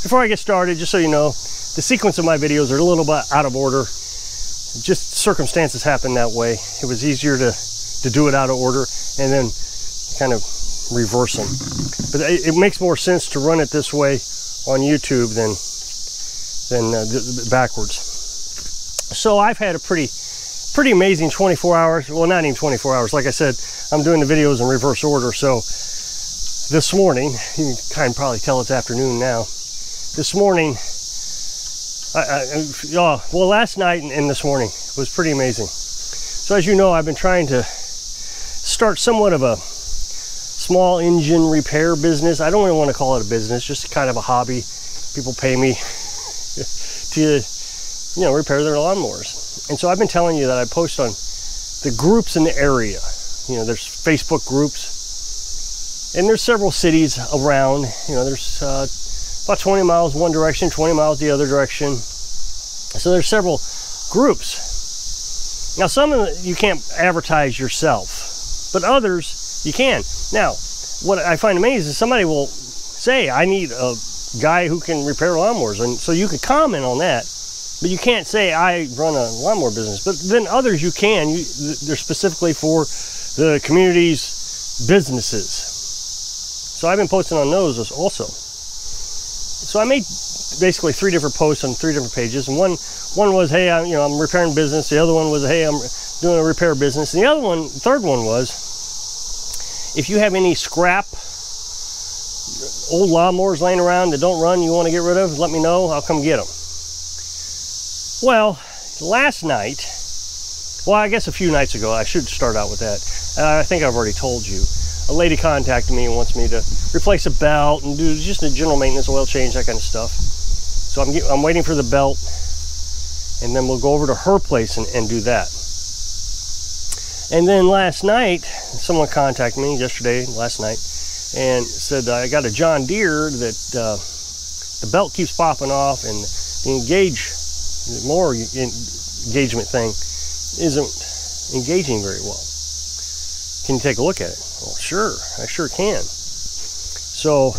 Before I get started, just so you know, the sequence of my videos are a little bit out of order. Just circumstances happen that way. It was easier to do it out of order and then kind of reverse them. But it makes more sense to run it this way on YouTube than backwards. So I've had a pretty amazing 24 hours. Well, not even 24 hours. Like I said, I'm doing the videos in reverse order. So this morning, you can probably tell it's afternoon now. This morning, well, last night and this morning was pretty amazing. So as you know, I've been trying to start somewhat of a small engine repair business. I don't really want to call it a business, just kind of a hobby. People pay me to, repair their lawnmowers. And so I've been telling you that I post on the groups in the area. There's Facebook groups, and there's several cities around. There's about 20 miles one direction, 20 miles the other direction. So there's several groups. Now, some of them you can't advertise yourself, but others you can. Now, what I find amazing is somebody will say, I need a guy who can repair lawnmowers. And so you can comment on that, but you can't say, I run a lawnmower business. But then others you can. They're specifically for the community's businesses. So I've been posting on those also. So I made basically 3 different posts on 3 different pages, and one was, hey, I'm repairing business. The other one was, hey, I'm doing a repair business. And the third one was, if you have any scrap old lawnmowers laying around that don't run, you want to get rid of, let me know. I'll come get them. Well, last night, I guess a few nights ago, I should start out with that. I think I've already told you. A lady contacted me and wants me to replace a belt and do just a general maintenance, oil change, that kind of stuff. So I'm waiting for the belt, and then we'll go over to her place and do that. And then last night, someone contacted me last night, and said, I got a John Deere that the belt keeps popping off, and the engagement thing isn't engaging very well. Can you take a look at it? Well, sure, I sure can. So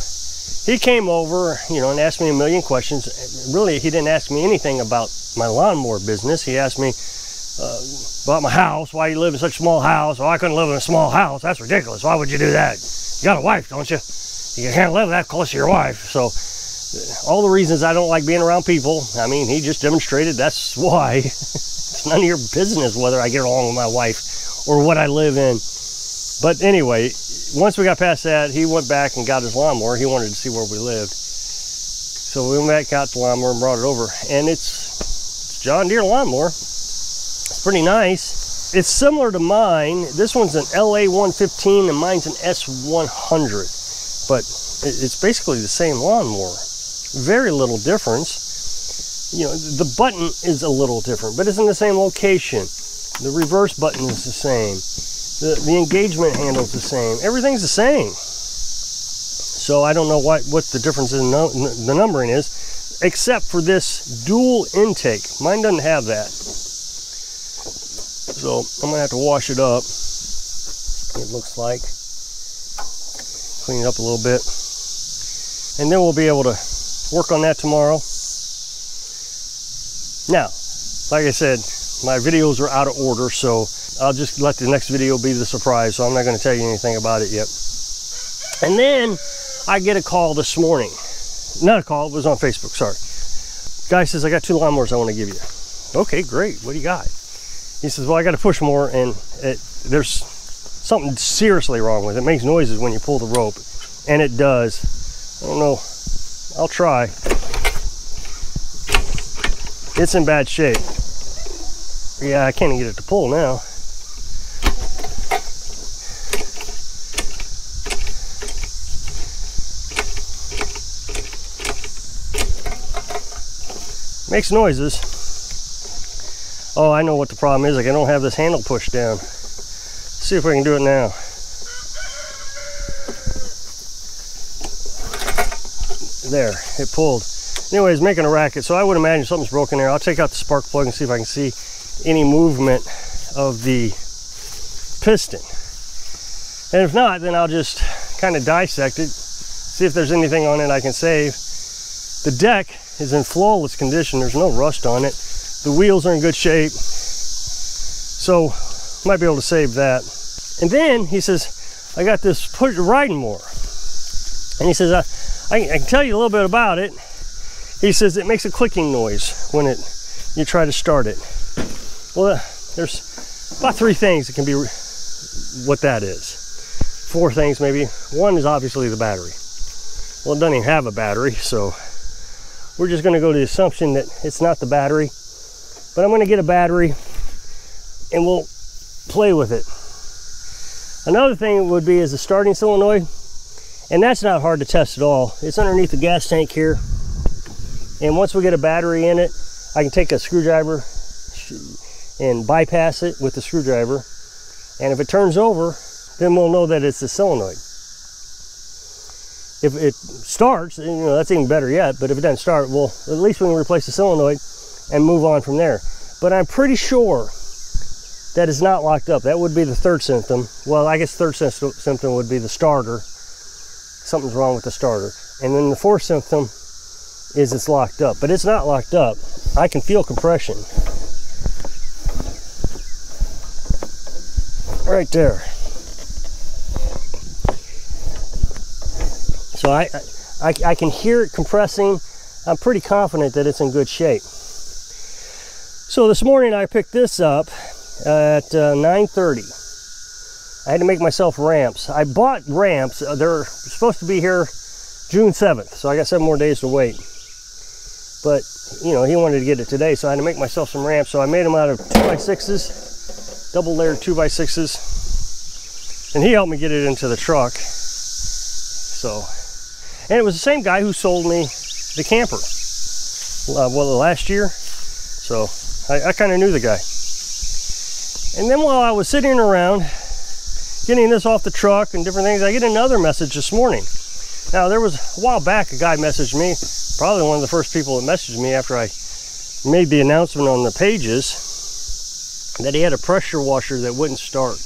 he came over, and asked me a million questions. Really, he didn't ask me anything about my lawnmower business. He asked me about my house, why you live in such a small house. Oh, I couldn't live in a small house. That's ridiculous. Why would you do that? You got a wife, don't you? You can't live that close to your wife. So all the reasons I don't like being around people, he just demonstrated that's why. It's none of your business whether I get along with my wife or what I live in. But anyway, once we got past that, he went back and got his lawnmower. He wanted to see where we lived. So we went back, got the lawnmower, and brought it over. And it's John Deere lawnmower. It's pretty nice. It's similar to mine. This one's an LA 115 and mine's an S100. But it's basically the same lawnmower. Very little difference. The button is a little different, but it's in the same location. The reverse button is the same. The engagement handle's the same. Everything's the same. So I don't know what the difference in the numbering is, except for this dual intake. Mine doesn't have that. So I'm gonna have to wash it up. It looks like. Clean it up a little bit. And then we'll be able to work on that tomorrow. Now, like I said, my videos are out of order, so I'll just let the next video be the surprise, so I'm not going to tell you anything about it yet. And then I get a call this morning. Not a call, it was on Facebook, sorry. Guy says, I got 2 lawnmowers I want to give you. Okay, great, what do you got? He says, well, I got to push more, and there's something seriously wrong with it. It makes noises when you pull the rope, and it does. I don't know, I'll try. It's in bad shape. Yeah, I can't even get it to pull now. Makes noises. Oh, I know what the problem is. Like, I don't have this handle pushed down. Let's see if we can do it now. There, it pulled. Anyways, making a racket, so I would imagine something's broken there. I'll take out the spark plug and see if I can see any movement of the piston. And if not, then I'll just kind of dissect it, see if there's anything on it I can save. The deck is in flawless condition. There's no rust on it. The wheels are in good shape. So might be able to save that. And then he says, I got this riding mower. And he says, I can tell you a little bit about it. He says it makes a clicking noise when you try to start it. Well, there's about 3 things that can be what that is. 4 things maybe. One is obviously the battery. Well, it doesn't even have a battery, so we're just going to go to the assumption that it's not the battery. But I'm going to get a battery and we'll play with it. Another thing would be is the starting solenoid, and that's not hard to test at all. It's underneath the gas tank here, and once we get a battery in it, I can take a screwdriver and bypass it with the screwdriver, and if it turns over, then we'll know that it's the solenoid. If it starts, you know, that's even better yet, but if it doesn't start, well, at least we can replace the solenoid and move on from there. But I'm pretty sure that is not locked up. That would be the 3rd symptom. Well, I guess 3rd symptom would be the starter. Something's wrong with the starter. And then the 4th symptom is it's locked up, but it's not locked up. I can feel compression right there. So I can hear it compressing. I'm pretty confident that it's in good shape. So this morning I picked this up at 9:30. I had to make myself ramps. I bought ramps. They're supposed to be here June 7th, so I got 7 more days to wait. But, you know, he wanted to get it today, so I had to make myself some ramps. So I made them out of 2x6s, double layered 2x6s, and he helped me get it into the truck. So, and it was the same guy who sold me the camper, well, last year. So I kind of knew the guy. And then while I was sitting around getting this off the truck and different things, I get another message this morning. Now, there was a while back a guy messaged me, probably one of the first people that messaged me after I made the announcement on the pages, that he had a pressure washer that wouldn't start.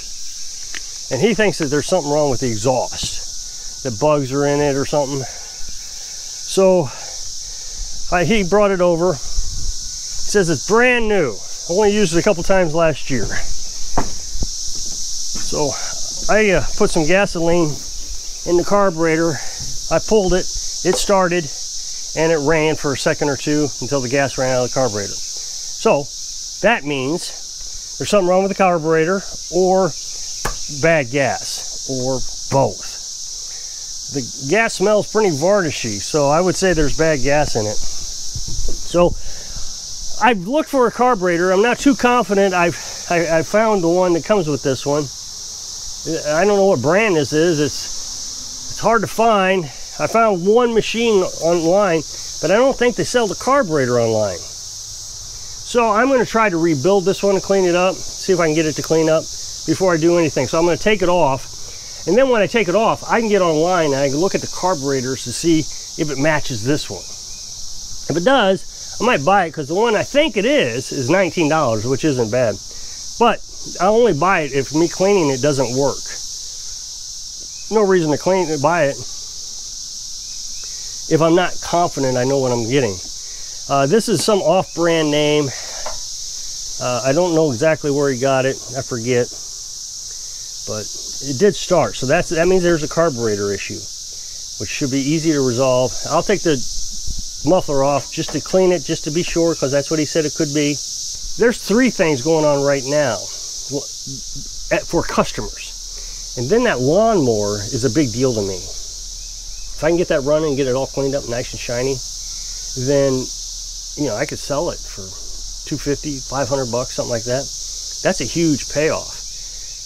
And he thinks that there's something wrong with the exhaust, that bugs are in it or something. So he brought it over. He says it's brand new. Only used it a couple times last year. So I put some gasoline in the carburetor. I pulled it, it started, and it ran for a second or two until the gas ran out of the carburetor. So that means there's something wrong with the carburetor, or bad gas, or both. The gas smells pretty varnishy, so I would say there's bad gas in it. So I've looked for a carburetor. I'm not too confident. I found the one that comes with this one. I don't know what brand this is. It's hard to find. I found one machine online, but I don't think they sell the carburetor online. So I'm going to try to rebuild this one and clean it up, see if I can get it to clean up before I do anything. So I'm going to take it off, and then when I take it off, I can get online and I can look at the carburetors to see if it matches this one. If it does, I might buy it, because the one I think it is $19, which isn't bad. But I'll only buy it if me cleaning it doesn't work. No reason to buy it if I'm not confident I know what I'm getting. This is some off-brand name. I don't know exactly where he got it. I forget. But it did start. So that means there's a carburetor issue, which should be easy to resolve. I'll take the muffler off just to clean it, just to be sure, because that's what he said it could be. There's 3 things going on right now for customers. And then that lawnmower is a big deal to me. If I can get that running and get it all cleaned up nice and shiny, then, you know, I could sell it for $250, $500, something like that. That's a huge payoff.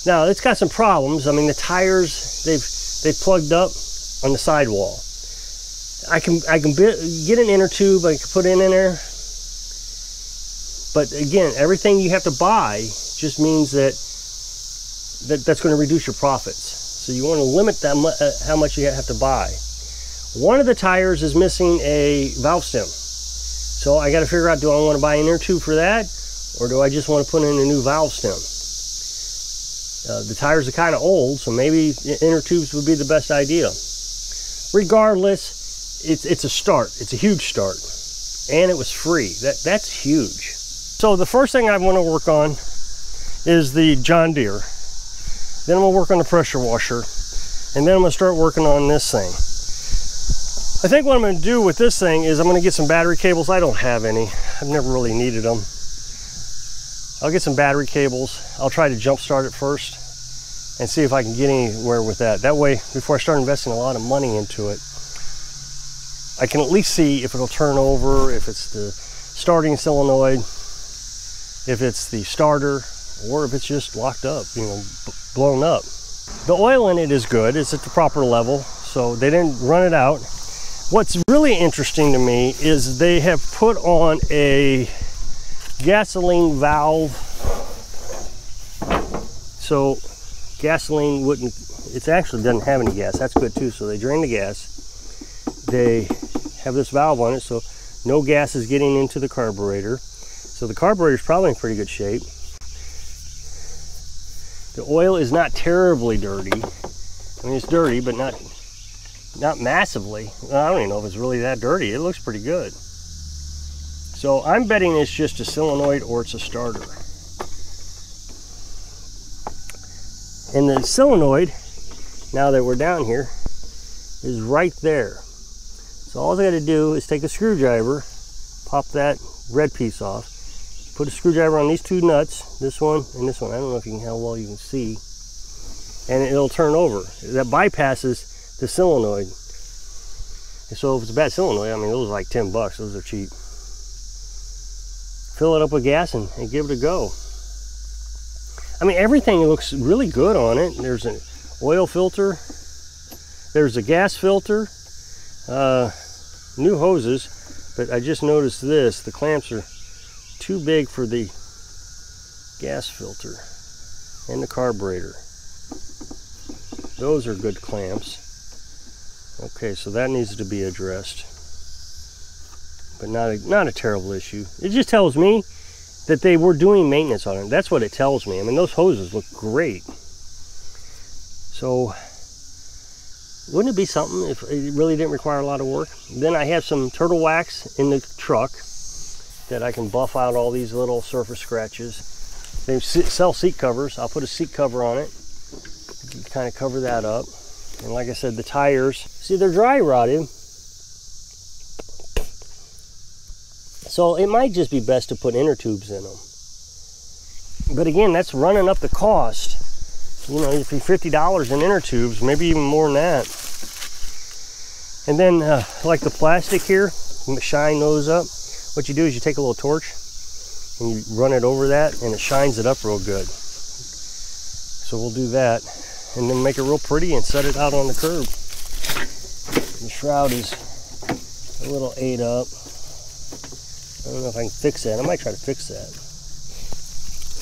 Now, it's got some problems. I mean, the tires, they've plugged up on the sidewall. I can get an inner tube I can put in there. But again, everything you have to buy just means that's going to reduce your profits. So you want to limit how much you have to buy. One of the tires is missing a valve stem. So I got to figure out, do I want to buy an inner tube for that, or do I just want to put in a new valve stem? The tires are kind of old, so maybe inner tubes would be the best idea. Regardless, it's a start. It's a huge start. And it was free. That's huge. So the first thing I want to work on is the John Deere. Then I'm going to work on the pressure washer. And then I'm going to start working on this thing. I think what I'm going to do with this thing is I'm going to get some battery cables. I don't have any. I've never really needed them. I'll get some battery cables. I'll try to jump start it first and see if I can get anywhere with that. That way, before I start investing a lot of money into it, I can at least see if it'll turn over, if it's the starting solenoid, if it's the starter, or if it's just locked up, you know, blown up. The oil in it is good. It's at the proper level, so they didn't run it out. What's really interesting to me is they have put on a gasoline valve, so gasoline wouldn't, it actually doesn't have any gas. That's good too. So they drain the gas. They have this valve on it, so no gas is getting into the carburetor. So the carburetor is probably in pretty good shape. The oil is not terribly dirty. I mean, it's dirty, but not massively. I don't even know if it's really that dirty. It looks pretty good. So I'm betting it's just a solenoid or it's a starter. And the solenoid, now that we're down here, is right there. So all I got to do is take a screwdriver, pop that red piece off, put a screwdriver on these two nuts, this one and this one. I don't know if you can, how well you can see, and it'll turn over. That bypasses the solenoid. And so if it's a bad solenoid, I mean, those are like 10 bucks. Those are cheap. Fill it up with gas and give it a go. I mean, everything looks really good on it. There's an oil filter. There's a gas filter. New hoses, but I just noticed this. The clamps are too big for the gas filter and the carburetor. Those are good clamps. Okay, so that needs to be addressed, but not a terrible issue. It just tells me that they were doing maintenance on it. That's what it tells me. I mean, those hoses look great. So wouldn't it be something if it really didn't require a lot of work? Then I have some turtle wax in the truck that I can buff out all these little surface scratches. They sell seat covers. I'll put a seat cover on it, kind of cover that up. And like I said, the tires, see, they're dry rotted. So it might just be best to put inner tubes in them. But again, that's running up the cost. You know, if you're $50 in inner tubes, maybe even more than that. And then like the plastic here, shine those up. What you do is you take a little torch and you run it over that and it shines it up real good. So we'll do that and then make it real pretty and set it out on the curb. The shroud is a little ate up. I don't know if I can fix that. I might try to fix that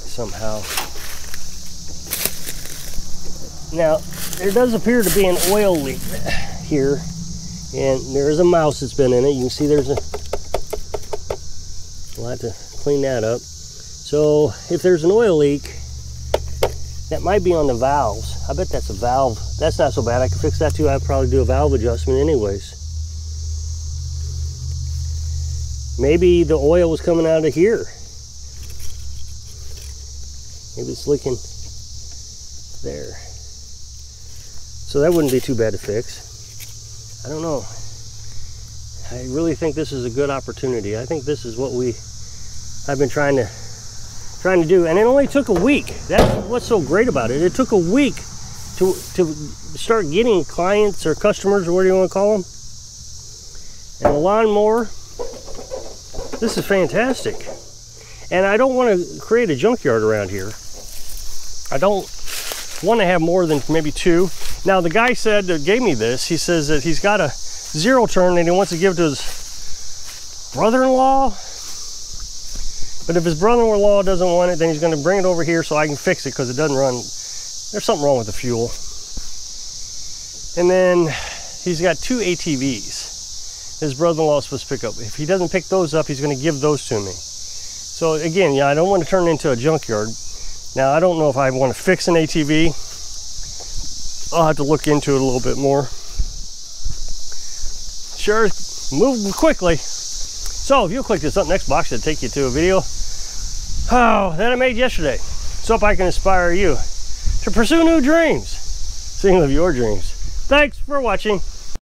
somehow. Now, there does appear to be an oil leak here, and there is a mouse that's been in it. You can see there's a, we'll have to clean that up. So if there's an oil leak, that might be on the valves. I bet that's a valve. That's not so bad. I can fix that too. I'd probably do a valve adjustment anyways. Maybe the oil was coming out of here. Maybe it's leaking there. So that wouldn't be too bad to fix. I don't know. I really think this is a good opportunity. I think this is what I've been trying to do, and it only took a week. That's what's so great about it. It took a week to start getting clients or customers, or what do you want to call them. And the lawnmower, this is fantastic. And I don't want to create a junkyard around here. I don't want to have more than maybe 2. Now the guy said that gave me this, he says that he's got a 0 turn and he wants to give it to his brother-in-law. But if his brother-in-law doesn't want it, then he's going to bring it over here so I can fix it because it doesn't run. There's something wrong with the fuel. And then he's got 2 ATVs. His brother-in-law is supposed to pick up. If he doesn't pick those up, he's going to give those to me. So again, yeah, I don't want to turn it into a junkyard. Now, I don't know if I want to fix an ATV. I'll have to look into it a little bit more. sure move quickly. So if you'll click this up next box, it'll take you to a video that I made yesterday. So if I can inspire you to pursue new dreams, so you can live your dreams. Thanks for watching.